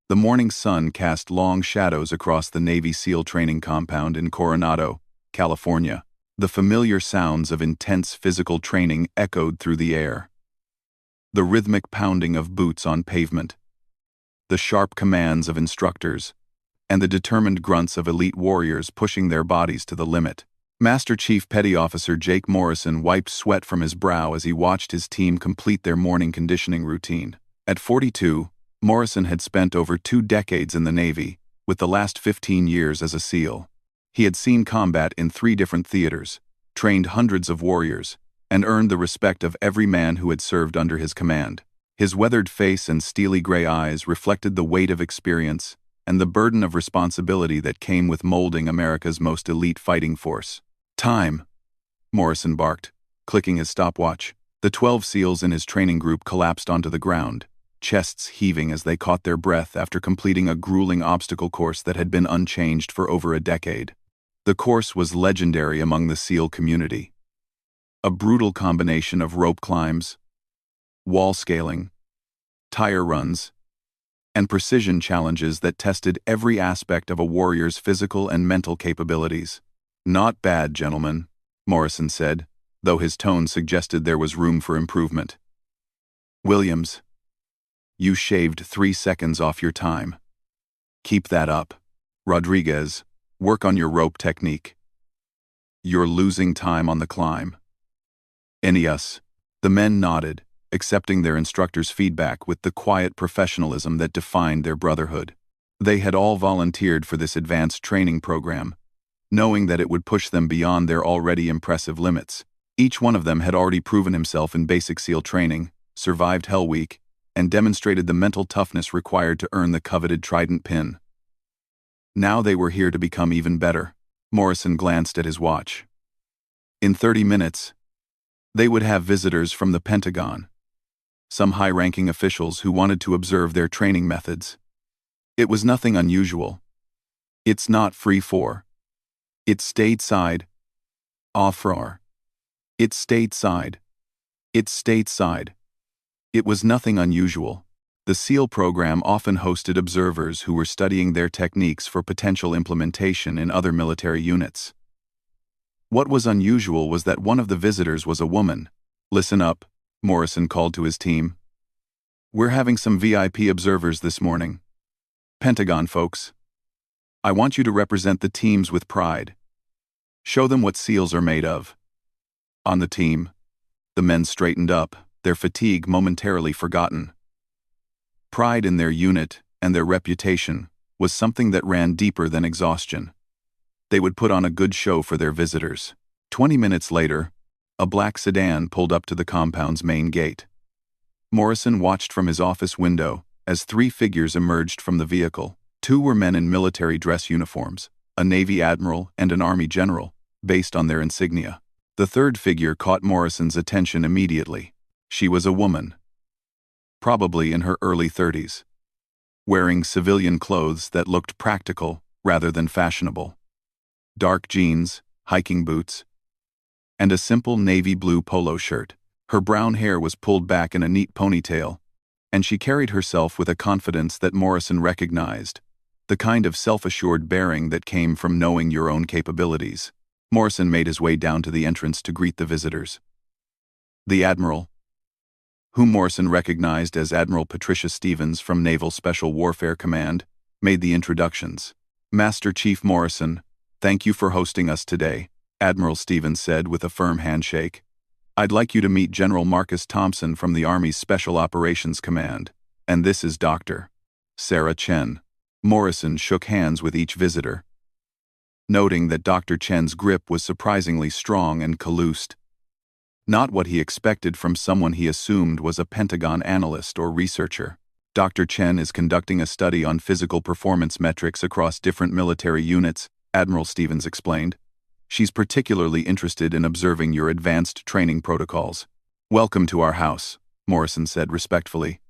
The morning sun cast long shadows across the Navy SEAL training compound in Coronado, California. The familiar sounds of intense physical training echoed through the air. The rhythmic pounding of boots on pavement, the sharp commands of instructors, and the determined grunts of elite warriors pushing their bodies to the limit. Master Chief Petty Officer Jake Morrison wiped sweat from his brow as he watched his team complete their morning conditioning routine. At 42, Morrison had spent over 2 decades in the Navy, with the last 15 years as a SEAL. He had seen combat in 3 different theaters, trained hundreds of warriors, and earned the respect of every man who had served under his command. His weathered face and steely gray eyes reflected the weight of experience and the burden of responsibility that came with molding America's most elite fighting force. "Time," Morrison barked, clicking his stopwatch. The 12 SEALs in his training group collapsed onto the ground, chests heaving as they caught their breath after completing a grueling obstacle course that had been unchanged for over a decade. The course was legendary among the SEAL community. A brutal combination of rope climbs, wall scaling, tire runs, and precision challenges that tested every aspect of a warrior's physical and mental capabilities. "Not bad, gentlemen," Morrison said, though his tone suggested there was room for improvement. "Williams, you shaved 3 seconds off your time. Keep that up. Rodriguez, work on your rope technique. You're losing time on the climb." "Eneas." The men nodded, accepting their instructor's feedback with the quiet professionalism that defined their brotherhood. They had all volunteered for this advanced training program, knowing that it would push them beyond their already impressive limits. Each one of them had already proven himself in basic SEAL training, survived Hell Week, and demonstrated the mental toughness required to earn the coveted Trident pin. Now they were here to become even better. Morrison glanced at his watch. In 30 minutes, they would have visitors from the Pentagon, some high-ranking officials who wanted to observe their training methods. It was nothing unusual. It's not free for. It's stateside. Off-roar. It's stateside. It's stateside. It was nothing unusual. The SEAL program often hosted observers who were studying their techniques for potential implementation in other military units. What was unusual was that one of the visitors was a woman. "Listen up," Morrison called to his team. "We're having some VIP observers this morning. Pentagon folks. I want you to represent the teams with pride. Show them what SEALs are made of." On the team, the men straightened up, their fatigue momentarily forgotten. Pride in their unit and their reputation was something that ran deeper than exhaustion. They would put on a good show for their visitors. 20 minutes later, a black sedan pulled up to the compound's main gate. Morrison watched from his office window as 3 figures emerged from the vehicle. 2 were men in military dress uniforms, a Navy admiral and an Army general, based on their insignia. The 3rd figure caught Morrison's attention immediately. She was a woman, probably in her early 30s, wearing civilian clothes that looked practical rather than fashionable. Dark jeans, hiking boots, and a simple navy blue polo shirt. Her brown hair was pulled back in a neat ponytail, and she carried herself with a confidence that Morrison recognized, the kind of self-assured bearing that came from knowing your own capabilities. Morrison made his way down to the entrance to greet the visitors. The Admiral, whom Morrison recognized as Admiral Patricia Stevens from Naval Special Warfare Command, made the introductions. "Master Chief Morrison, thank you for hosting us today," Admiral Stevens said with a firm handshake. "I'd like you to meet General Marcus Thompson from the Army's Special Operations Command, and this is Dr. Sarah Chen." Morrison shook hands with each visitor, noting that Dr. Chen's grip was surprisingly strong and colloosed. Not what he expected from someone he assumed was a Pentagon analyst or researcher. "Dr. Chen is conducting a study on physical performance metrics across different military units," Admiral Stevens explained. "She's particularly interested in observing your advanced training protocols." "Welcome to our house," Morrison said respectfully.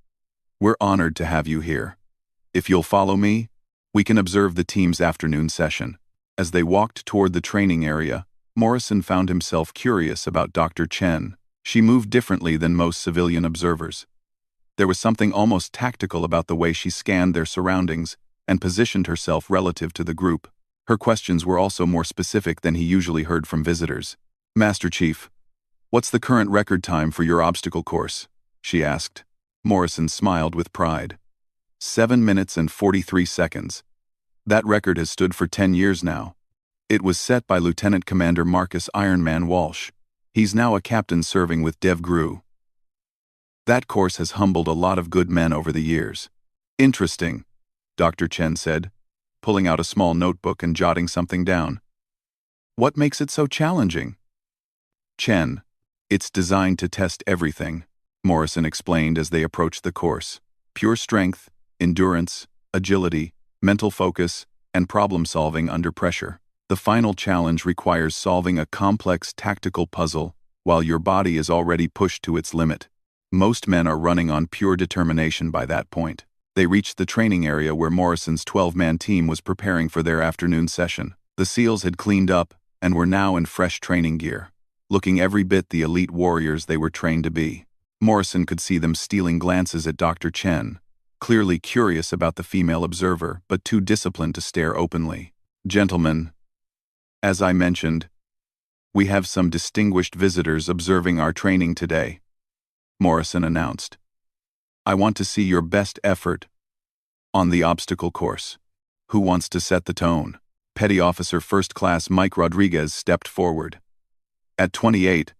"We're honored to have you here. If you'll follow me, we can observe the team's afternoon session." As they walked toward the training area, Morrison found himself curious about Dr. Chen. She moved differently than most civilian observers. There was something almost tactical about the way she scanned their surroundings and positioned herself relative to the group. Her questions were also more specific than he usually heard from visitors. "Master Chief, what's the current record time for your obstacle course?" she asked. Morrison smiled with pride. 7 minutes and 43 seconds. That record has stood for 10 years now. It was set by Lieutenant Commander Marcus Ironman Walsh. He's now a captain serving with Dev Gru. That course has humbled a lot of good men over the years. "Interesting," Dr. Chen said, pulling out a small notebook and jotting something down. "What makes it so challenging?" "Chen, it's designed to test everything," Morrison explained as they approached the course. "Pure strength, endurance, agility, mental focus, and problem-solving under pressure. The final challenge requires solving a complex tactical puzzle while your body is already pushed to its limit. Most men are running on pure determination by that point." They reached the training area where Morrison's 12-man team was preparing for their afternoon session. The SEALs had cleaned up and were now in fresh training gear, looking every bit the elite warriors they were trained to be. Morrison could see them stealing glances at Dr. Chen, clearly curious about the female observer, but too disciplined to stare openly. "Gentlemen, as I mentioned, we have some distinguished visitors observing our training today," Morrison announced. "I want to see your best effort on the obstacle course. Who wants to set the tone?" Petty Officer First Class Mike Rodriguez stepped forward. At 28,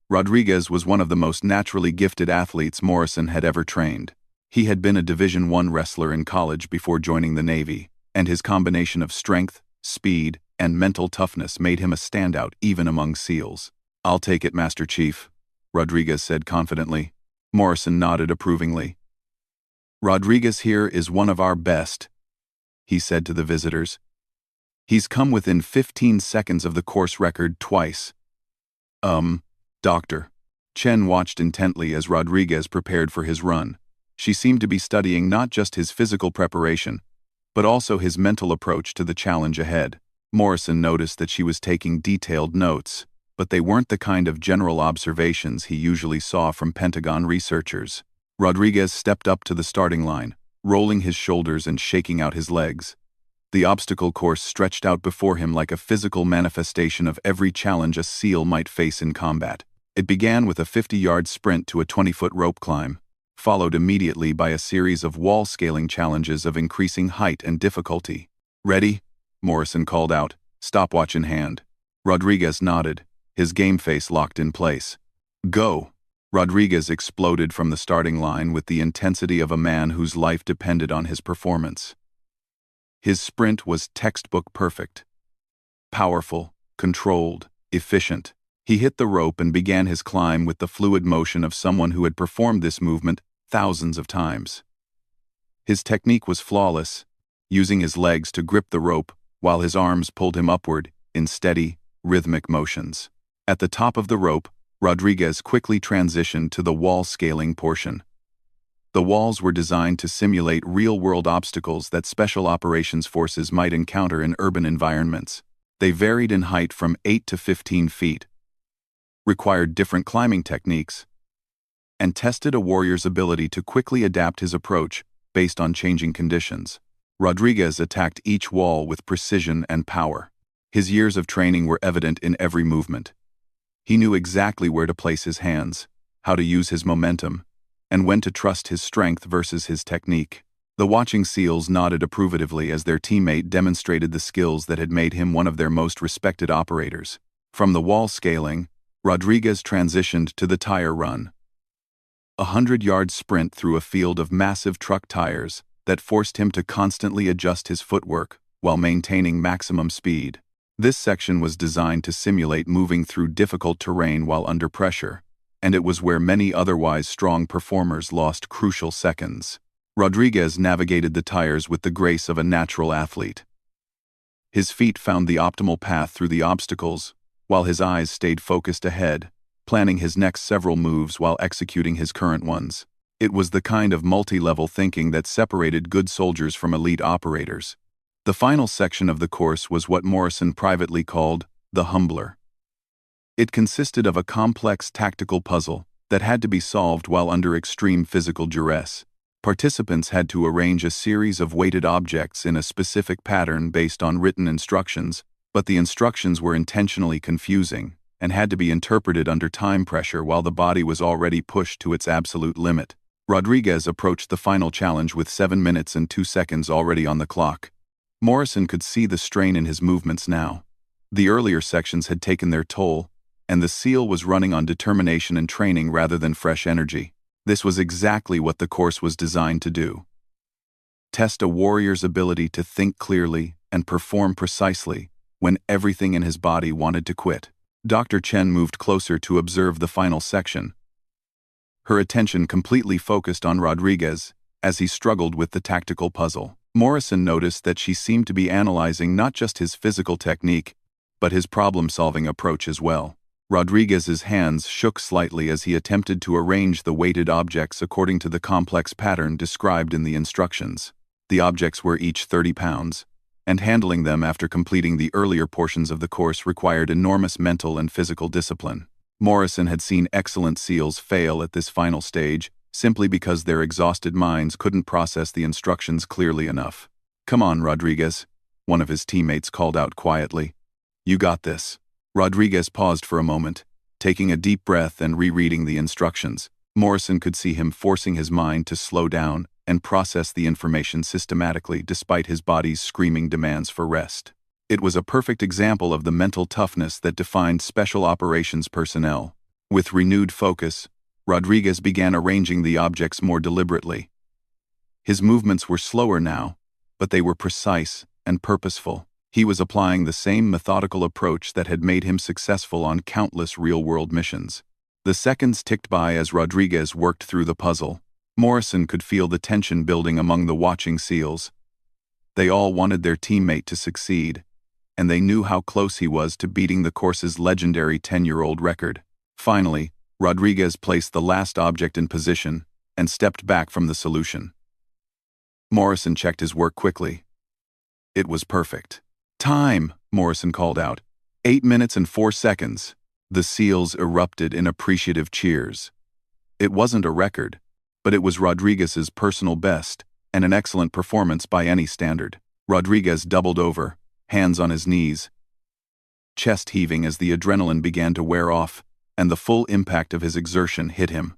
Rodriguez was one of the most naturally gifted athletes Morrison had ever trained. He had been a Division I wrestler in college before joining the Navy, and his combination of strength, speed, and mental toughness made him a standout even among SEALs. "I'll take it, Master Chief," Rodriguez said confidently. Morrison nodded approvingly. "Rodriguez here is one of our best," he said to the visitors. "He's come within 15 seconds of the course record twice." Doctor." Chen watched intently as Rodriguez prepared for his run. She seemed to be studying not just his physical preparation, but also his mental approach to the challenge ahead. Morrison noticed that she was taking detailed notes, but they weren't the kind of general observations he usually saw from Pentagon researchers. Rodriguez stepped up to the starting line, rolling his shoulders and shaking out his legs. The obstacle course stretched out before him like a physical manifestation of every challenge a SEAL might face in combat. It began with a 50-yard sprint to a 20-foot rope climb, followed immediately by a series of wall scaling challenges of increasing height and difficulty. "Ready?" Morrison called out, stopwatch in hand. Rodriguez nodded, his game face locked in place. "Go!" Rodriguez exploded from the starting line with the intensity of a man whose life depended on his performance. His sprint was textbook perfect. Powerful, controlled, efficient. He hit the rope and began his climb with the fluid motion of someone who had performed this movement thousands of times. His technique was flawless, using his legs to grip the rope while his arms pulled him upward in steady, rhythmic motions. At the top of the rope, Rodriguez quickly transitioned to the wall scaling portion. The walls were designed to simulate real-world obstacles that special operations forces might encounter in urban environments. They varied in height from 8 to 15 feet, required different climbing techniques, and tested a warrior's ability to quickly adapt his approach based on changing conditions. Rodriguez attacked each wall with precision and power. His years of training were evident in every movement. He knew exactly where to place his hands, how to use his momentum, and when to trust his strength versus his technique. The watching SEALs nodded approvatively as their teammate demonstrated the skills that had made him one of their most respected operators. From the wall scaling, Rodriguez transitioned to the tire run. A 100-yard sprint through a field of massive truck tires that forced him to constantly adjust his footwork while maintaining maximum speed. This section was designed to simulate moving through difficult terrain while under pressure, and it was where many otherwise strong performers lost crucial seconds. Rodriguez navigated the tires with the grace of a natural athlete. His feet found the optimal path through the obstacles, while his eyes stayed focused ahead, planning his next several moves while executing his current ones. It was the kind of multi-level thinking that separated good soldiers from elite operators. The final section of the course was what Morrison privately called the Humbler. It consisted of a complex tactical puzzle that had to be solved while under extreme physical duress. Participants had to arrange a series of weighted objects in a specific pattern based on written instructions, but the instructions were intentionally confusing and had to be interpreted under time pressure while the body was already pushed to its absolute limit. Rodriguez approached the final challenge with 7 minutes and 2 seconds already on the clock. Morrison could see the strain in his movements now. The earlier sections had taken their toll, and the SEAL was running on determination and training rather than fresh energy. This was exactly what the course was designed to do. Test a warrior's ability to think clearly and perform precisely when everything in his body wanted to quit. Dr. Chen moved closer to observe the final section. Her attention completely focused on Rodriguez as he struggled with the tactical puzzle. Morrison noticed that she seemed to be analyzing not just his physical technique, but his problem-solving approach as well. Rodriguez's hands shook slightly as he attempted to arrange the weighted objects according to the complex pattern described in the instructions. The objects were each 30 pounds, and handling them after completing the earlier portions of the course required enormous mental and physical discipline. Morrison had seen excellent SEALs fail at this final stage simply because their exhausted minds couldn't process the instructions clearly enough. "Come on, Rodriguez," one of his teammates called out quietly. "You got this." Rodriguez paused for a moment, taking a deep breath and rereading the instructions. Morrison could see him forcing his mind to slow down and process the information systematically despite his body's screaming demands for rest. It was a perfect example of the mental toughness that defined special operations personnel. With renewed focus, Rodriguez began arranging the objects more deliberately. His movements were slower now, but they were precise and purposeful. He was applying the same methodical approach that had made him successful on countless real-world missions. The seconds ticked by as Rodriguez worked through the puzzle. Morrison could feel the tension building among the watching SEALs. They all wanted their teammate to succeed, and they knew how close he was to beating the course's legendary 10-year-old record. Finally, Rodriguez placed the last object in position and stepped back from the solution. Morrison checked his work quickly. It was perfect. "Time!" Morrison called out. 8 minutes and 4 seconds. The SEALs erupted in appreciative cheers. It wasn't a record, but it was Rodriguez's personal best and an excellent performance by any standard. Rodriguez doubled over, hands on his knees, chest heaving as the adrenaline began to wear off, and the full impact of his exertion hit him.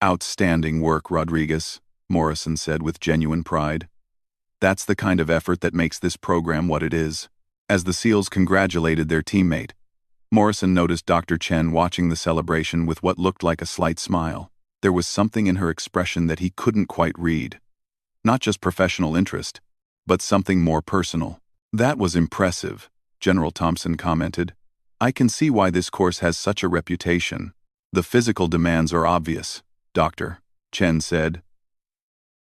"Outstanding work, Rodriguez," Morrison said with genuine pride. "That's the kind of effort that makes this program what it is." As the SEALs congratulated their teammate, Morrison noticed Dr. Chen watching the celebration with what looked like a slight smile. There was something in her expression that he couldn't quite read. Not just professional interest, but something more personal. "That was impressive," General Thompson commented. "I can see why this course has such a reputation." "The physical demands are obvious," Dr. Chen said.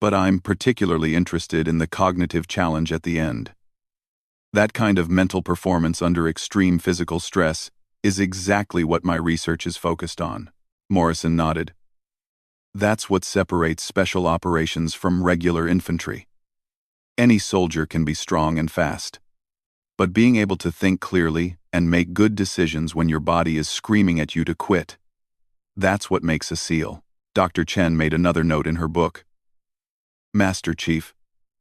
"But I'm particularly interested in the cognitive challenge at the end. That kind of mental performance under extreme physical stress is exactly what my research is focused on." Morrison nodded. "That's what separates special operations from regular infantry. Any soldier can be strong and fast, but being able to think clearly and make good decisions when your body is screaming at you to quit, that's what makes a SEAL." Dr. Chen made another note in her book. "Master Chief,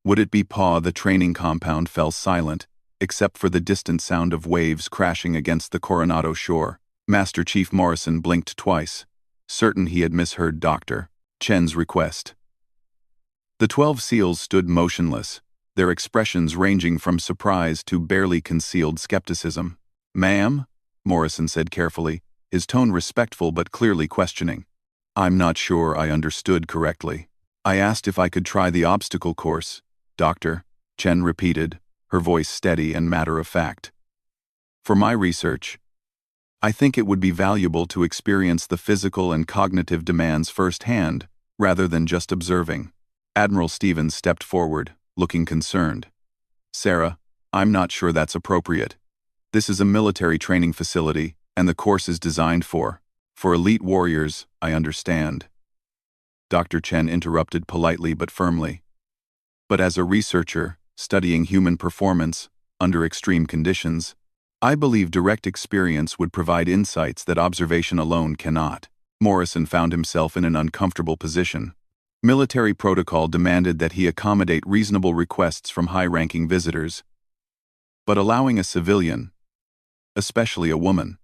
would it be the training compound fell silent, except for the distant sound of waves crashing against the Coronado shore." Master Chief Morrison blinked twice, certain he had misheard Dr. Chen's request. The 12 SEALs stood motionless, their expressions ranging from surprise to barely concealed skepticism. "Ma'am?" Morrison said carefully, his tone respectful but clearly questioning. "I'm not sure I understood correctly. I asked if I could try the obstacle course," Dr. Chen repeated, her voice steady and matter-of-fact. "For my research, I think it would be valuable to experience the physical and cognitive demands firsthand, rather than just observing." Admiral Stevens stepped forward, looking concerned. "Sarah, I'm not sure that's appropriate. This is a military training facility, and the course is designed for elite warriors, I understand." Dr. Chen interrupted politely but firmly. "But as a researcher, studying human performance under extreme conditions, I believe direct experience would provide insights that observation alone cannot." Morrison found himself in an uncomfortable position. Military protocol demanded that he accommodate reasonable requests from high-ranking visitors, but allowing a civilian, especially a woman,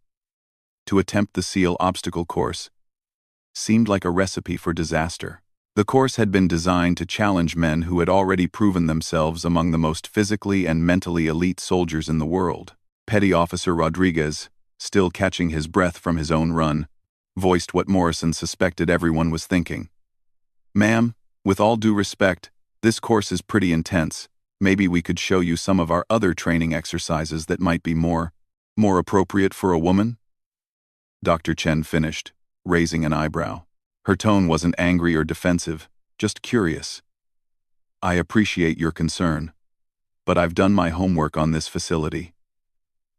to attempt the SEAL obstacle course seemed like a recipe for disaster. The course had been designed to challenge men who had already proven themselves among the most physically and mentally elite soldiers in the world. Petty Officer Rodriguez, still catching his breath from his own run, voiced what Morrison suspected everyone was thinking. "Ma'am, with all due respect, this course is pretty intense. Maybe we could show you some of our other training exercises that might be more appropriate for a woman?" Dr. Chen finished, raising an eyebrow. Her tone wasn't angry or defensive, just curious. "I appreciate your concern, but I've done my homework on this facility.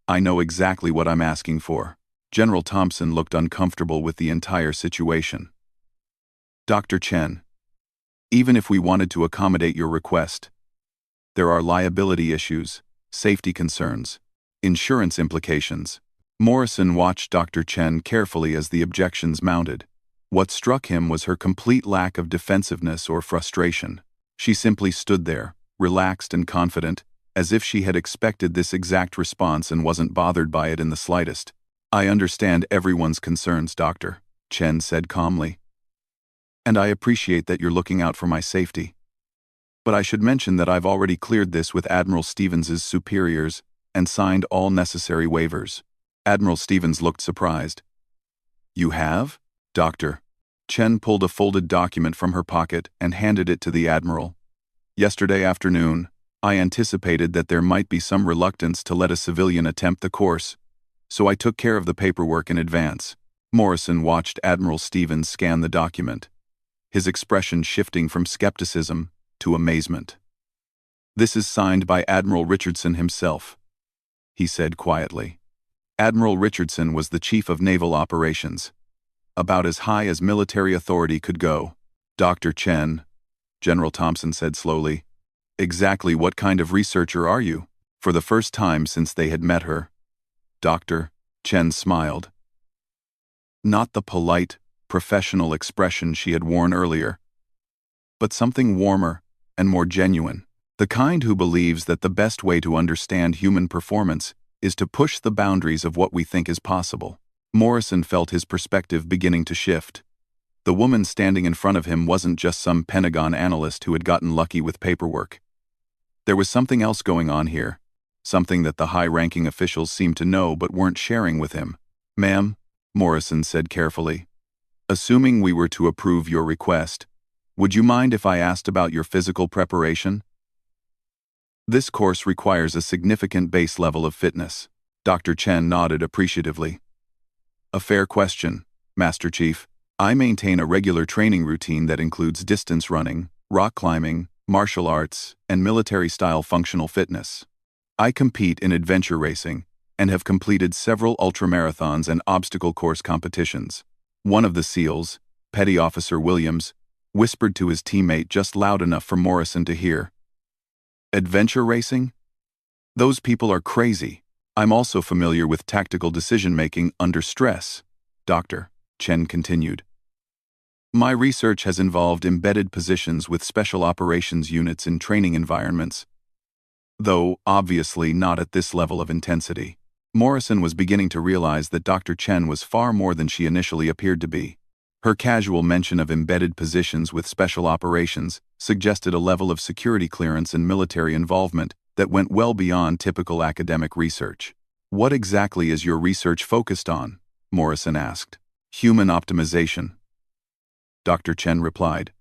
I know exactly what I'm asking for." General Thompson looked uncomfortable with the entire situation. "Dr. Chen, even if we wanted to accommodate your request, there are liability issues, safety concerns, insurance implications." Morrison watched Dr. Chen carefully as the objections mounted. What struck him was her complete lack of defensiveness or frustration. She simply stood there, relaxed and confident, as if she had expected this exact response and wasn't bothered by it in the slightest. "I understand everyone's concerns, Doctor," Chen said calmly. "And I appreciate that you're looking out for my safety. But I should mention that I've already cleared this with Admiral Stevens's superiors and signed all necessary waivers." Admiral Stevens looked surprised. "You have, Doctor?" Chen pulled a folded document from her pocket and handed it to the Admiral. "Yesterday afternoon, I anticipated that there might be some reluctance to let a civilian attempt the course, so I took care of the paperwork in advance." Morrison watched Admiral Stevens scan the document, his expression shifting from skepticism to amazement. "This is signed by Admiral Richardson himself," he said quietly. Admiral Richardson was the Chief of Naval Operations, about as high as military authority could go. "Dr. Chen," General Thompson said slowly, "exactly what kind of researcher are you?" For the first time since they had met her, Dr. Chen smiled. Not the polite, professional expression she had worn earlier, but something warmer and more genuine. The kind who believes that the best way to understand human performance is to push the boundaries of what we think is possible. Morrison felt his perspective beginning to shift. The woman standing in front of him wasn't just some Pentagon analyst who had gotten lucky with paperwork. There was something else going on here, something that the high-ranking officials seemed to know but weren't sharing with him. "Ma'am," Morrison said carefully, "assuming we were to approve your request, would you mind if I asked about your physical preparation? This course requires a significant base level of fitness." Dr. Chen nodded appreciatively. "A fair question, Master Chief. I maintain a regular training routine that includes distance running, rock climbing, martial arts, and military-style functional fitness. I compete in adventure racing and have completed several ultramarathons and obstacle course competitions." One of the SEALs, Petty Officer Williams, whispered to his teammate just loud enough for Morrison to hear. "Adventure racing? Those people are crazy. I'm also familiar with tactical decision-making under stress," Dr. Chen continued. "My research has involved embedded positions with special operations units in training environments, though obviously not at this level of intensity." Morrison was beginning to realize that Dr. Chen was far more than she initially appeared to be. Her casual mention of embedded positions with special operations suggested a level of security clearance and military involvement that went well beyond typical academic research. "What exactly is your research focused on?" Morrison asked. "Human optimization," Dr. Chen replied.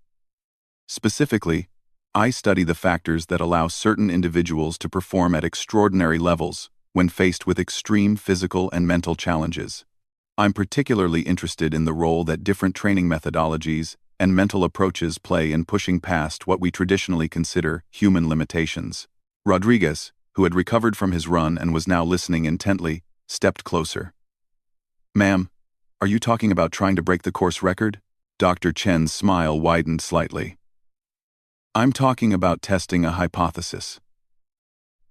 "Specifically, I study the factors that allow certain individuals to perform at extraordinary levels when faced with extreme physical and mental challenges. I'm particularly interested in the role that different training methodologies and mental approaches play in pushing past what we traditionally consider human limitations." Rodriguez, who had recovered from his run and was now listening intently, stepped closer. "Ma'am, are you talking about trying to break the course record?" Dr. Chen's smile widened slightly. "I'm talking about testing a hypothesis.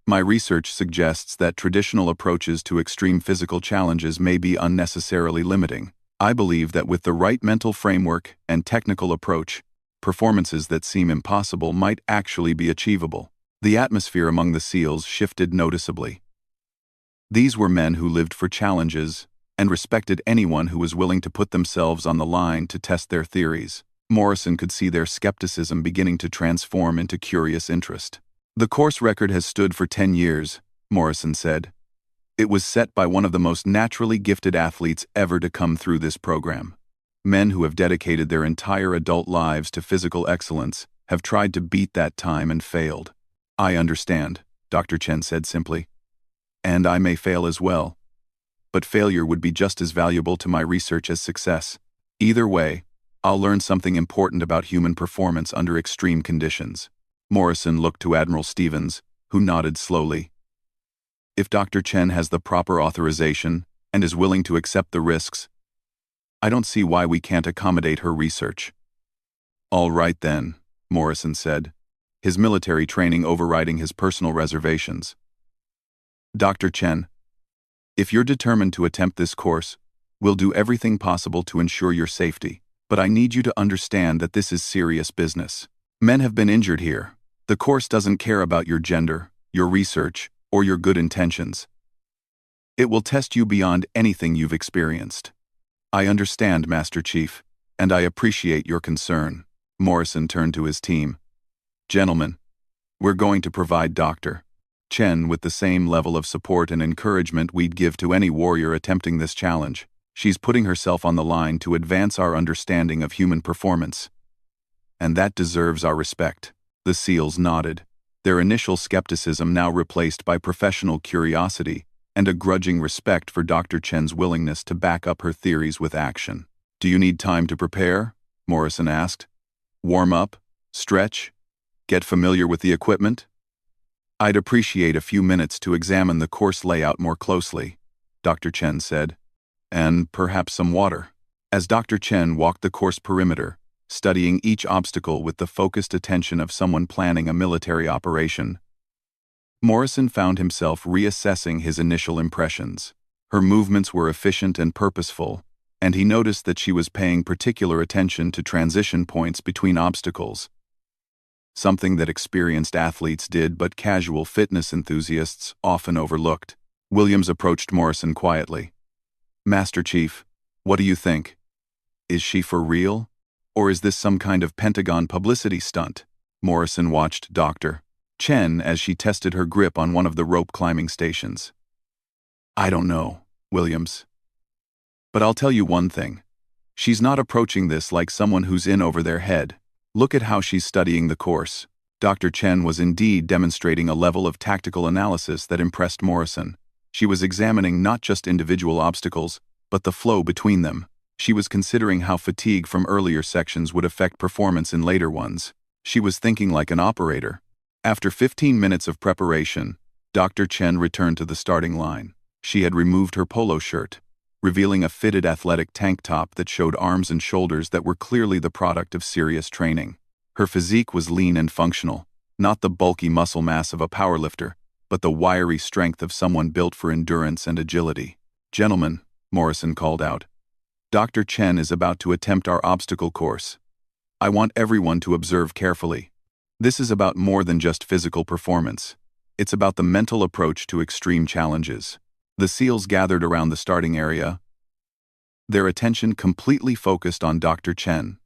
My research suggests that traditional approaches to extreme physical challenges may be unnecessarily limiting. I believe that with the right mental framework and technical approach, performances that seem impossible might actually be achievable. The atmosphere among the SEALs shifted noticeably. These were men who lived for challenges and respected anyone who was willing to put themselves on the line to test their theories. Morrison could see their skepticism beginning to transform into curious interest. The course record has stood for 10 years, Morrison said. It was set by one of the most naturally gifted athletes ever to come through this program. Men who have dedicated their entire adult lives to physical excellence have tried to beat that time and failed. I understand, Dr. Chen said simply. And I may fail as well. But failure would be just as valuable to my research as success. Either way, I'll learn something important about human performance under extreme conditions. Morrison looked to Admiral Stevens, who nodded slowly. If Dr. Chen has the proper authorization and is willing to accept the risks, I don't see why we can't accommodate her research. All right then, Morrison said, his military training overriding his personal reservations. Dr. Chen, if you're determined to attempt this course, we'll do everything possible to ensure your safety, but I need you to understand that this is serious business. Men have been injured here. The course doesn't care about your gender, your research, or your good intentions. It will test you beyond anything you've experienced. I understand, Master Chief, and I appreciate your concern. Morrison turned to his team. Gentlemen, we're going to provide Dr. Chen with the same level of support and encouragement we'd give to any warrior attempting this challenge. She's putting herself on the line to advance our understanding of human performance. And that deserves our respect. The SEALs nodded, their initial skepticism now replaced by professional curiosity and a grudging respect for Dr. Chen's willingness to back up her theories with action. Do you need time to prepare? Morrison asked. Warm up? Stretch? Get familiar with the equipment? I'd appreciate a few minutes to examine the course layout more closely, Dr. Chen said. And perhaps some water. As Dr. Chen walked the course perimeter, studying each obstacle with the focused attention of someone planning a military operation, Morrison found himself reassessing his initial impressions. Her movements were efficient and purposeful, and he noticed that she was paying particular attention to transition points between obstacles, something that experienced athletes did but casual fitness enthusiasts often overlooked. Williams approached Morrison quietly. Master Chief, what do you think? Is she for real? Or is this some kind of Pentagon publicity stunt? Morrison watched Dr. Chen as she tested her grip on one of the rope climbing stations. I don't know, Williams. But I'll tell you one thing. She's not approaching this like someone who's in over their head. Look at how she's studying the course. Dr. Chen was indeed demonstrating a level of tactical analysis that impressed Morrison. She was examining not just individual obstacles, but the flow between them. She was considering how fatigue from earlier sections would affect performance in later ones. She was thinking like an operator. After 15 minutes of preparation, Dr. Chen returned to the starting line. She had removed her polo shirt, revealing a fitted athletic tank top that showed arms and shoulders that were clearly the product of serious training. Her physique was lean and functional, not the bulky muscle mass of a powerlifter, but the wiry strength of someone built for endurance and agility. Gentlemen, Morrison called out, Dr. Chen is about to attempt our obstacle course. I want everyone to observe carefully. This is about more than just physical performance. It's about the mental approach to extreme challenges. The SEALs gathered around the starting area, their attention completely focused on Dr. Chen.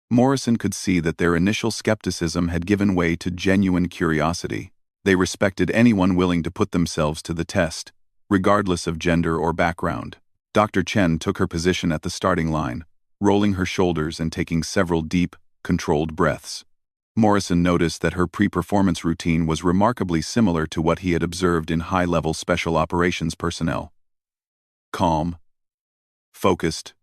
Morrison could see that their initial skepticism had given way to genuine curiosity. They respected anyone willing to put themselves to the test, regardless of gender or background. Dr. Chen took her position at the starting line, rolling her shoulders and taking several deep, controlled breaths. Morrison noticed that her pre-performance routine was remarkably similar to what he had observed in high-level special operations personnel. Calm, focused,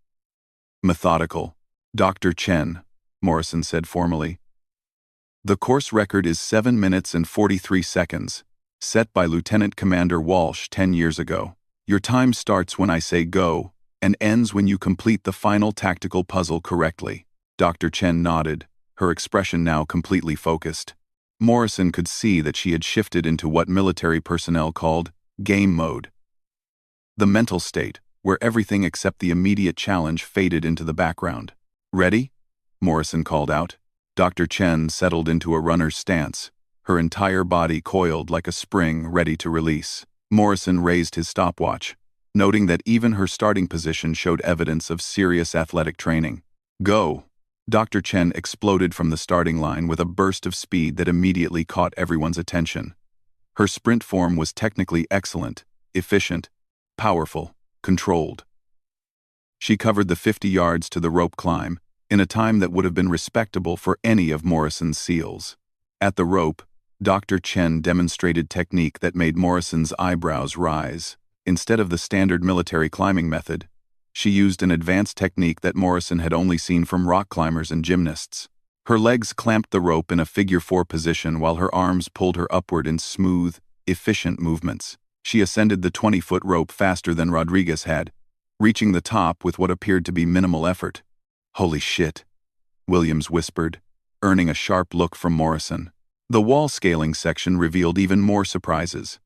methodical. Dr. Chen, Morrison said formally. The course record is 7 minutes and 43 seconds, set by Lieutenant Commander Walsh 10 years ago. Your time starts when I say go, and ends when you complete the final tactical puzzle correctly. Dr. Chen nodded, her expression now completely focused. Morrison could see that she had shifted into what military personnel called game mode. The mental state, where everything except the immediate challenge faded into the background. "Ready?" Morrison called out. Dr. Chen settled into a runner's stance, her entire body coiled like a spring ready to release. Morrison raised his stopwatch, noting that even her starting position showed evidence of serious athletic training. "Go!" Dr. Chen exploded from the starting line with a burst of speed that immediately caught everyone's attention. Her sprint form was technically excellent, efficient, powerful, controlled. She covered the 50 yards to the rope climb in a time that would have been respectable for any of Morrison's SEALs. At the rope, Dr. Chen demonstrated technique that made Morrison's eyebrows rise. Instead of the standard military climbing method, she used an advanced technique that Morrison had only seen from rock climbers and gymnasts. Her legs clamped the rope in a figure-4 position while her arms pulled her upward in smooth, efficient movements. She ascended the 20-foot rope faster than Rodriguez had, reaching the top with what appeared to be minimal effort. "Holy shit," Williams whispered, earning a sharp look from Morrison. The wall scaling section revealed even more surprises.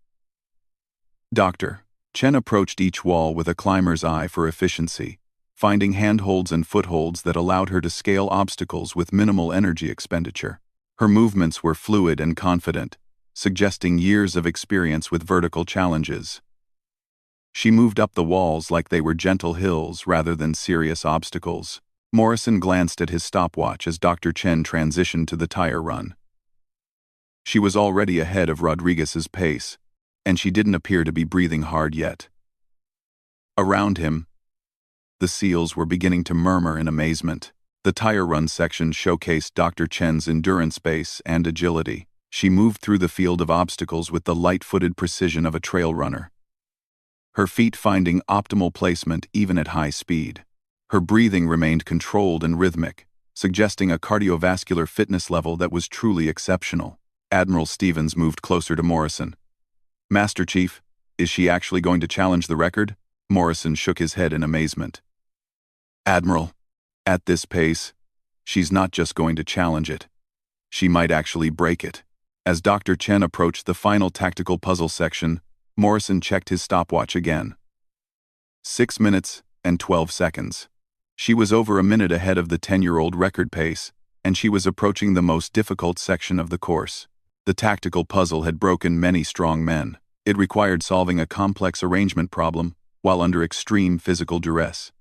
Dr. Chen approached each wall with a climber's eye for efficiency, finding handholds and footholds that allowed her to scale obstacles with minimal energy expenditure. Her movements were fluid and confident, suggesting years of experience with vertical challenges. She moved up the walls like they were gentle hills rather than serious obstacles. Morrison glanced at his stopwatch as Dr. Chen transitioned to the tire run. She was already ahead of Rodriguez's pace, and she didn't appear to be breathing hard yet. Around him, the SEALs were beginning to murmur in amazement. The tire run section showcased Dr. Chen's endurance base and agility. She moved through the field of obstacles with the light-footed precision of a trail runner, her feet finding optimal placement even at high speed. Her breathing remained controlled and rhythmic, suggesting a cardiovascular fitness level that was truly exceptional. Admiral Stevens moved closer to Morrison. "Master Chief, is she actually going to challenge the record?" Morrison shook his head in amazement. "Admiral, at this pace, she's not just going to challenge it. She might actually break it." As Dr. Chen approached the final tactical puzzle section, Morrison checked his stopwatch again. 6 minutes and 12 seconds. She was over a minute ahead of the 10-year-old record pace, and she was approaching the most difficult section of the course. The tactical puzzle had broken many strong men. It required solving a complex arrangement problem while under extreme physical duress.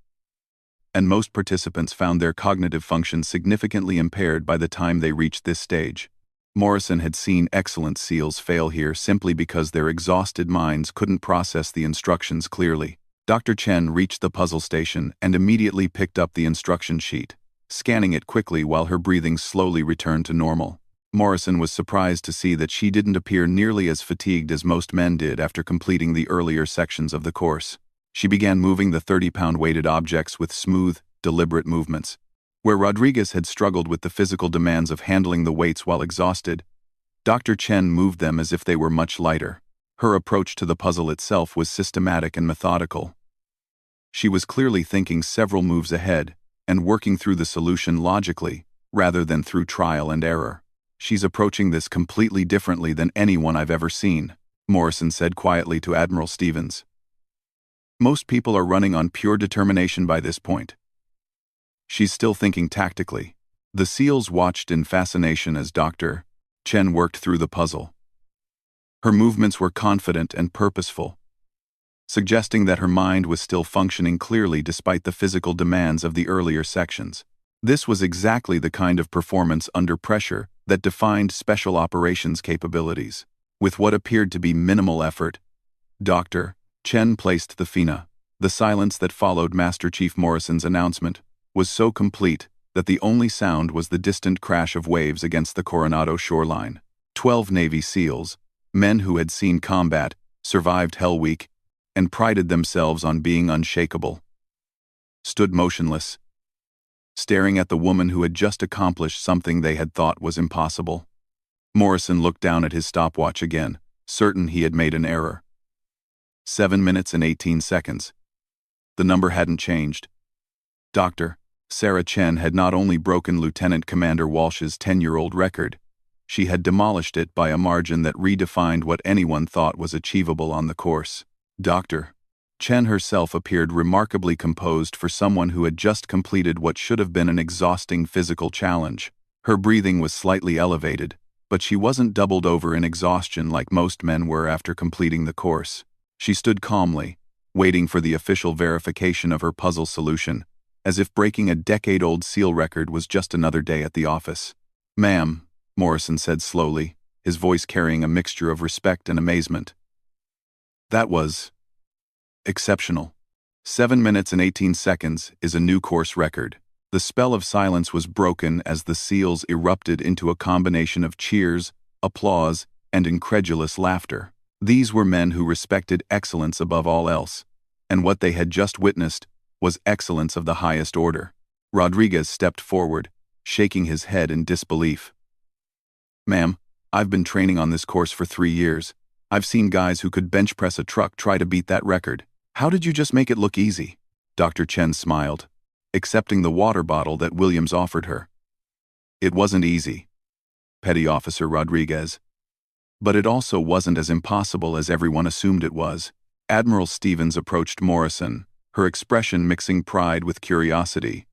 And most participants found their cognitive function significantly impaired by the time they reached this stage. Morrison had seen excellent SEALs fail here simply because their exhausted minds couldn't process the instructions clearly. Dr. Chen reached the puzzle station and immediately picked up the instruction sheet, scanning it quickly while her breathing slowly returned to normal. Morrison was surprised to see that she didn't appear nearly as fatigued as most men did after completing the earlier sections of the course. She began moving the 30-pound weighted objects with smooth, deliberate movements. Where Rodriguez had struggled with the physical demands of handling the weights while exhausted, Dr. Chen moved them as if they were much lighter. Her approach to the puzzle itself was systematic and methodical. She was clearly thinking several moves ahead and working through the solution logically, rather than through trial and error. "She's approaching this completely differently than anyone I've ever seen," Morrison said quietly to Admiral Stevens. "Most people are running on pure determination by this point. She's still thinking tactically." The SEALs watched in fascination as Dr. Chen worked through the puzzle. Her movements were confident and purposeful, suggesting that her mind was still functioning clearly despite the physical demands of the earlier sections. This was exactly the kind of performance under pressure that defined special operations capabilities. With what appeared to be minimal effort, Dr. Chen placed the FINA. The silence that followed Master Chief Morrison's announcement was so complete that the only sound was the distant crash of waves against the Coronado shoreline. 12 Navy SEALs, men who had seen combat, survived Hell Week, and prided themselves on being unshakable, stood motionless, staring at the woman who had just accomplished something they had thought was impossible. Morrison looked down at his stopwatch again, certain he had made an error. 7 minutes and 18 seconds. The number hadn't changed. Dr. Sarah Chen had not only broken Lieutenant Commander Walsh's 10-year-old record, she had demolished it by a margin that redefined what anyone thought was achievable on the course. Dr. Chen herself appeared remarkably composed for someone who had just completed what should have been an exhausting physical challenge. Her breathing was slightly elevated, but she wasn't doubled over in exhaustion like most men were after completing the course. She stood calmly, waiting for the official verification of her puzzle solution, as if breaking a decade-old seal record was just another day at the office. "Ma'am," Morrison said slowly, his voice carrying a mixture of respect and amazement. "That was exceptional. 7 minutes and 18 seconds is a new course record." The spell of silence was broken as the seals erupted into a combination of cheers, applause, and incredulous laughter. These were men who respected excellence above all else, and what they had just witnessed was excellence of the highest order. Rodriguez stepped forward, shaking his head in disbelief. "Ma'am, I've been training on this course for 3 years. I've seen guys who could bench press a truck try to beat that record. How did you just make it look easy?" Dr. Chen smiled, accepting the water bottle that Williams offered her. "It wasn't easy, Petty Officer Rodriguez. But it also wasn't as impossible as everyone assumed it was." Admiral Stevens approached Morrison, her expression mixing pride with curiosity.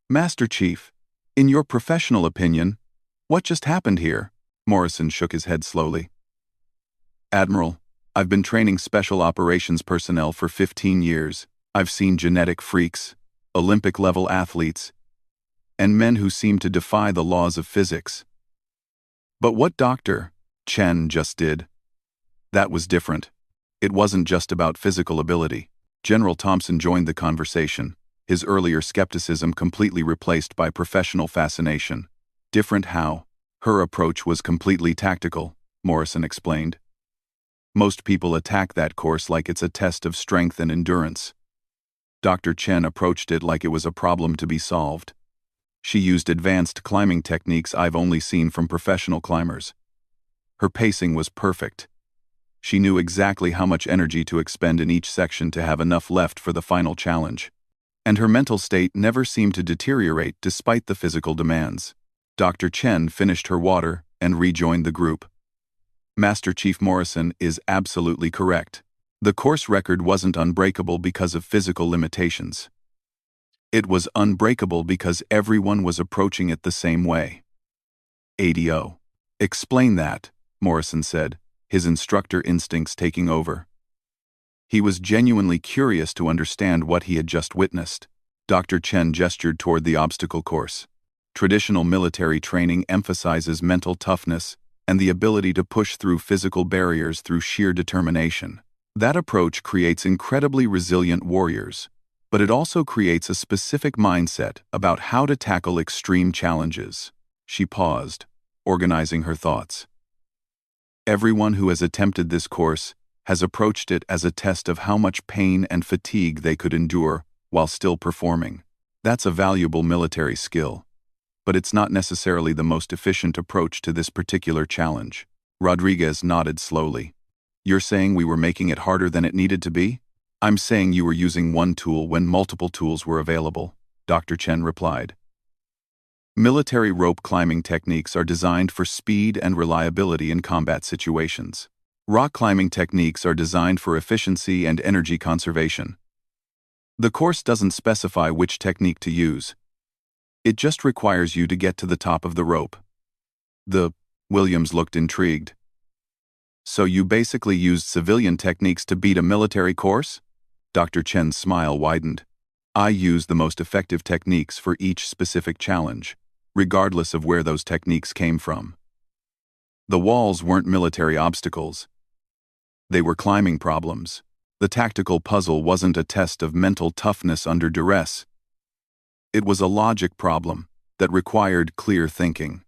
"Master Chief, in your professional opinion, what just happened here?" Morrison shook his head slowly. "Admiral, I've been training special operations personnel for 15 years. I've seen genetic freaks, Olympic-level athletes, and men who seem to defy the laws of physics. But what Dr. Chen just did, that was different. It wasn't just about physical ability." General Thompson joined the conversation, his earlier skepticism completely replaced by professional fascination. "Different how?" "Her approach was completely tactical," Morrison explained. "Most people attack that course like it's a test of strength and endurance. Dr. Chen approached it like it was a problem to be solved. She used advanced climbing techniques I've only seen from professional climbers. Her pacing was perfect. She knew exactly how much energy to expend in each section to have enough left for the final challenge. And her mental state never seemed to deteriorate despite the physical demands." Dr. Chen finished her water and rejoined the group. "Master Chief Morrison is absolutely correct. The course record wasn't unbreakable because of physical limitations. It was unbreakable because everyone was approaching it the same way." "ADO. Explain that," Morrison said, his instructor instincts taking over. He was genuinely curious to understand what he had just witnessed. Dr. Chen gestured toward the obstacle course. "Traditional military training emphasizes mental toughness and the ability to push through physical barriers through sheer determination. That approach creates incredibly resilient warriors, but it also creates a specific mindset about how to tackle extreme challenges." She paused, organizing her thoughts. "Everyone who has attempted this course has approached it as a test of how much pain and fatigue they could endure while still performing. That's a valuable military skill, but it's not necessarily the most efficient approach to this particular challenge." Rodriguez nodded slowly. "You're saying we were making it harder than it needed to be?" "I'm saying you were using one tool when multiple tools were available," Dr. Chen replied. "Military rope climbing techniques are designed for speed and reliability in combat situations. Rock climbing techniques are designed for efficiency and energy conservation. The course doesn't specify which technique to use. It just requires you to get to the top of the rope." Williams looked intrigued. "So you basically used civilian techniques to beat a military course?" Dr. Chen's smile widened. "I used the most effective techniques for each specific challenge, regardless of where those techniques came from. The walls weren't military obstacles. They were climbing problems. The tactical puzzle wasn't a test of mental toughness under duress. It was a logic problem that required clear thinking."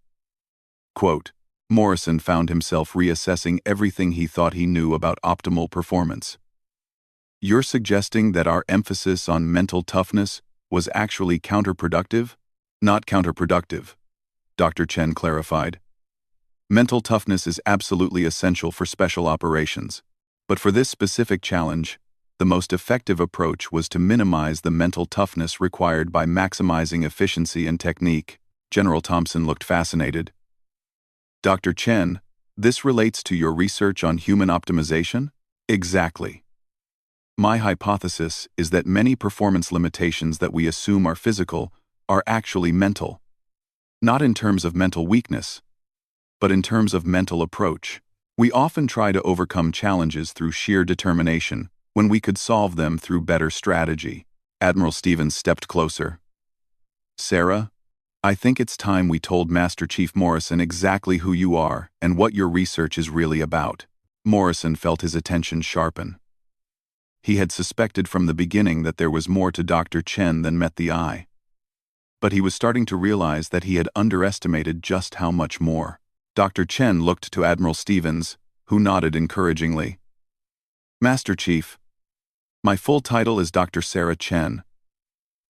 Quote, Morrison found himself reassessing everything he thought he knew about optimal performance. "You're suggesting that our emphasis on mental toughness was actually counterproductive?" "Not counterproductive," Dr. Chen clarified. "Mental toughness is absolutely essential for special operations, but for this specific challenge, the most effective approach was to minimize the mental toughness required by maximizing efficiency and technique." General Thompson looked fascinated. "Dr. Chen, this relates to your research on human optimization?" "Exactly. My hypothesis is that many performance limitations that we assume are physical are actually mental. Not in terms of mental weakness, but in terms of mental approach. We often try to overcome challenges through sheer determination when we could solve them through better strategy. Admiral Stevens stepped closer. Sarah, I think it's time we told Master Chief Morrison exactly who you are and what your research is really about. Morrison felt his attention sharpen. He had suspected from the beginning that there was more to Dr. Chen than met the eye. But he was starting to realize that he had underestimated just how much more. Dr. Chen looked to Admiral Stevens, who nodded encouragingly. Master Chief, my full title is Dr. Sarah Chen,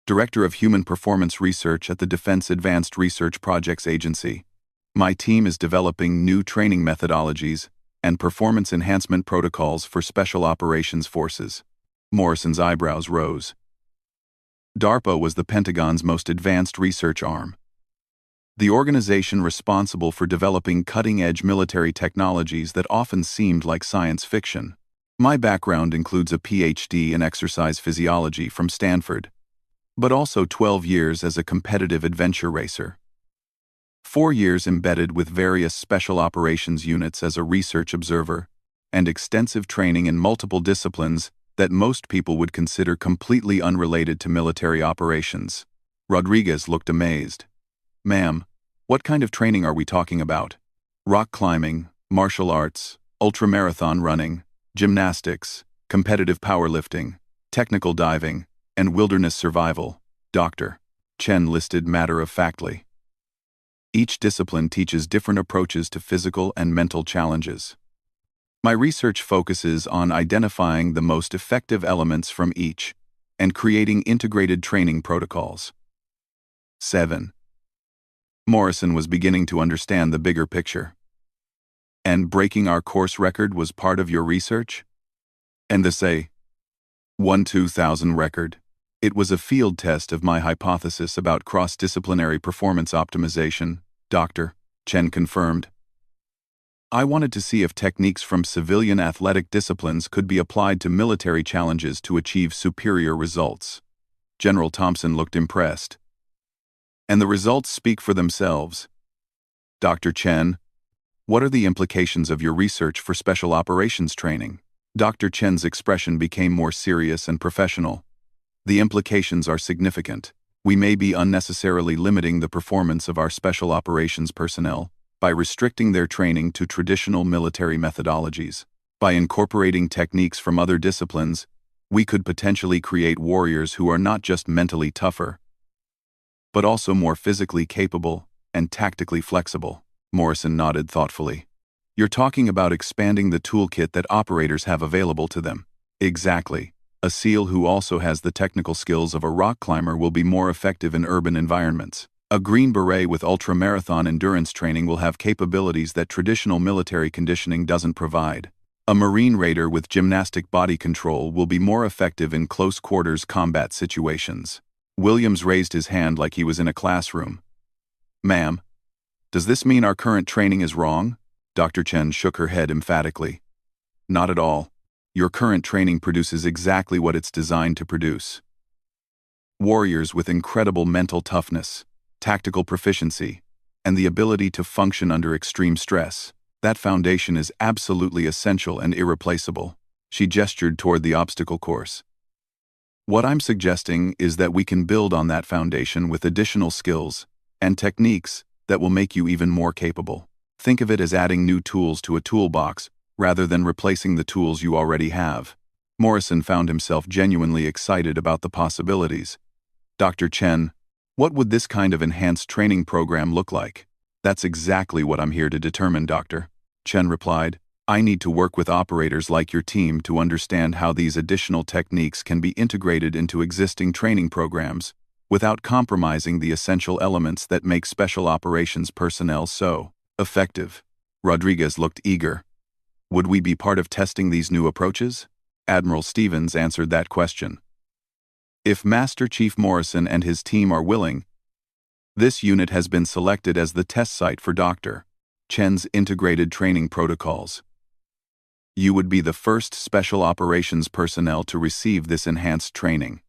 Director of Human Performance Research at the Defense Advanced Research Projects Agency. My team is developing new training methodologies and performance enhancement protocols for Special Operations Forces. Morrison's eyebrows rose. DARPA was the Pentagon's most advanced research arm. The organization responsible for developing cutting-edge military technologies that often seemed like science fiction. My background includes a PhD in exercise physiology from Stanford, but also 12 years as a competitive adventure racer. 4 years embedded with various special operations units as a research observer, and extensive training in multiple disciplines that most people would consider completely unrelated to military operations. Rodriguez looked amazed. Ma'am, what kind of training are we talking about? Rock climbing, martial arts, ultramarathon running, gymnastics, competitive powerlifting, technical diving, and wilderness survival, Dr. Chen listed matter-of-factly. Each discipline teaches different approaches to physical and mental challenges. My research focuses on identifying the most effective elements from each and creating integrated training protocols. 7. Morrison was beginning to understand the bigger picture. And breaking our course record was part of your research? And the say, 1-2000 record. It was a field test of my hypothesis about cross-disciplinary performance optimization, Dr. Chen confirmed. I wanted to see if techniques from civilian athletic disciplines could be applied to military challenges to achieve superior results. General Thompson looked impressed. And the results speak for themselves. Dr. Chen, what are the implications of your research for special operations training? Dr. Chen's expression became more serious and professional. The implications are significant. We may be unnecessarily limiting the performance of our special operations personnel by restricting their training to traditional military methodologies. By incorporating techniques from other disciplines, we could potentially create warriors who are not just mentally tougher, but also more physically capable and tactically flexible. Morrison nodded thoughtfully. You're talking about expanding the toolkit that operators have available to them. Exactly. A SEAL who also has the technical skills of a rock climber will be more effective in urban environments. A Green Beret with ultramarathon endurance training will have capabilities that traditional military conditioning doesn't provide. A Marine Raider with gymnastic body control will be more effective in close-quarters combat situations. Williams raised his hand like he was in a classroom. Ma'am, does this mean our current training is wrong? Dr. Chen shook her head emphatically. Not at all. Your current training produces exactly what it's designed to produce. Warriors with incredible mental toughness, tactical proficiency, and the ability to function under extreme stress. That foundation is absolutely essential and irreplaceable. She gestured toward the obstacle course. What I'm suggesting is that we can build on that foundation with additional skills and techniques that will make you even more capable. Think of it as adding new tools to a toolbox rather than replacing the tools you already have. Morrison found himself genuinely excited about the possibilities. Dr. Chen, what would this kind of enhanced training program look like? That's exactly what I'm here to determine, Doctor. Chen replied. I need to work with operators like your team to understand how these additional techniques can be integrated into existing training programs without compromising the essential elements that make special operations personnel so effective. Rodriguez looked eager. Would we be part of testing these new approaches? Admiral Stevens answered that question. If Master Chief Morrison and his team are willing, this unit has been selected as the test site for Dr. Chen's integrated training protocols. You would be the first special operations personnel to receive this enhanced training.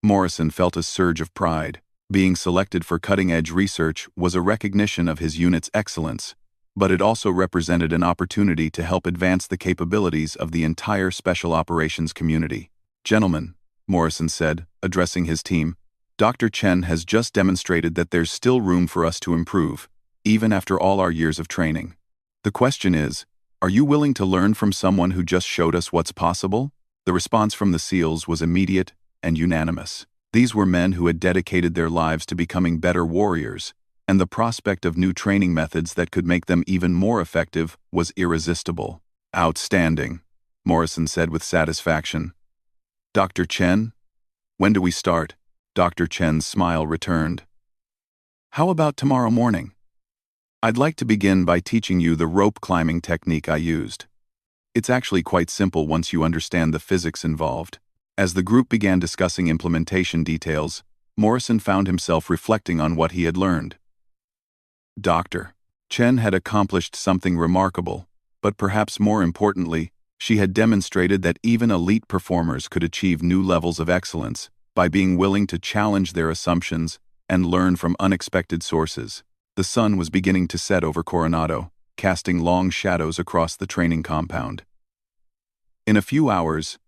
Morrison felt a surge of pride. Being selected for cutting-edge research was a recognition of his unit's excellence, but it also represented an opportunity to help advance the capabilities of the entire special operations community. Gentlemen, Morrison said, addressing his team, Dr. Chen has just demonstrated that there's still room for us to improve, even after all our years of training. The question is, are you willing to learn from someone who just showed us what's possible? The response from the SEALs was immediate and unanimous. These were men who had dedicated their lives to becoming better warriors, and the prospect of new training methods that could make them even more effective was irresistible. Outstanding, Morrison said with satisfaction. Dr. Chen? When do we start? Dr. Chen's smile returned. How about tomorrow morning? I'd like to begin by teaching you the rope climbing technique I used. It's actually quite simple once you understand the physics involved. As the group began discussing implementation details, Morrison found himself reflecting on what he had learned. Dr. Chen had accomplished something remarkable, but perhaps more importantly, she had demonstrated that even elite performers could achieve new levels of excellence by being willing to challenge their assumptions and learn from unexpected sources. The sun was beginning to set over Coronado, casting long shadows across the training compound. In a few hours,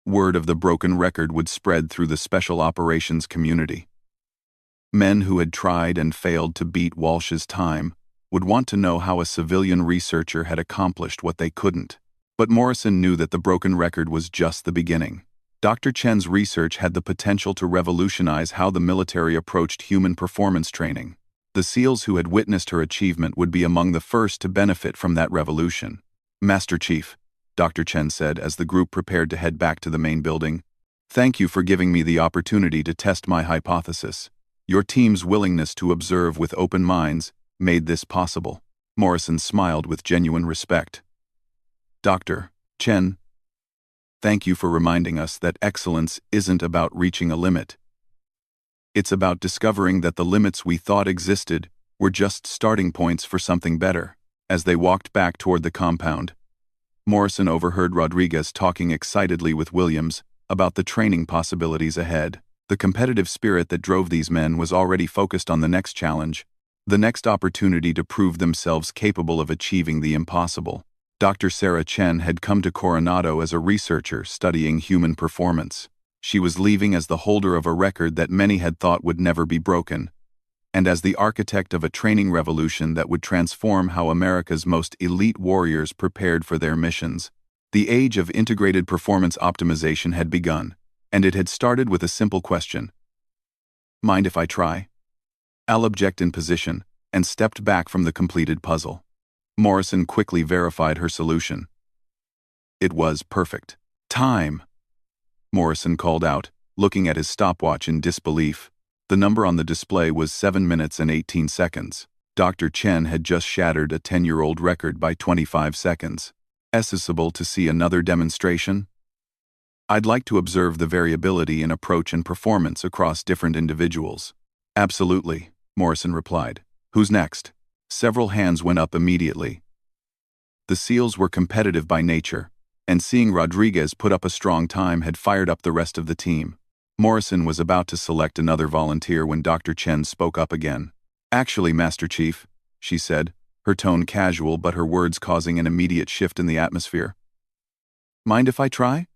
word of the broken record would spread through the special operations community. Men who had tried and failed to beat Walsh's time would want to know how a civilian researcher had accomplished what they couldn't. But Morrison knew that the broken record was just the beginning. Dr. Chen's research had the potential to revolutionize how the military approached human performance training. The SEALs who had witnessed her achievement would be among the first to benefit from that revolution. Master Chief, Dr. Chen said as the group prepared to head back to the main building, thank you for giving me the opportunity to test my hypothesis. Your team's willingness to observe with open minds made this possible. Morrison smiled with genuine respect. Dr. Chen, thank you for reminding us that excellence isn't about reaching a limit. It's about discovering that the limits we thought existed were just starting points for something better. As they walked back toward the compound, Morrison overheard Rodriguez talking excitedly with Williams about the training possibilities ahead. The competitive spirit that drove these men was already focused on the next challenge, the next opportunity to prove themselves capable of achieving the impossible. Dr. Sarah Chen had come to Coronado as a researcher studying human performance. She was leaving as the holder of a record that many had thought would never be broken, and as the architect of a training revolution that would transform how America's most elite warriors prepared for their missions. The age of integrated performance optimization had begun, and it had started with a simple question. Mind if I try? Al objected in position and stepped back from the completed puzzle. Morrison quickly verified her solution. It was perfect. Time! Morrison called out, looking at his stopwatch in disbelief. The number on the display was 7 minutes and 18 seconds. Dr. Chen had just shattered a 10-year-old record by 25 seconds. Accessible to see another demonstration? I'd like to observe the variability in approach and performance across different individuals. Absolutely, Morrison replied. Who's next? Several hands went up immediately. The SEALs were competitive by nature, and seeing Rodriguez put up a strong time had fired up the rest of the team. Morrison was about to select another volunteer when Dr. Chen spoke up again. Actually, Master Chief, she said, her tone casual but her words causing an immediate shift in the atmosphere. Mind if I try?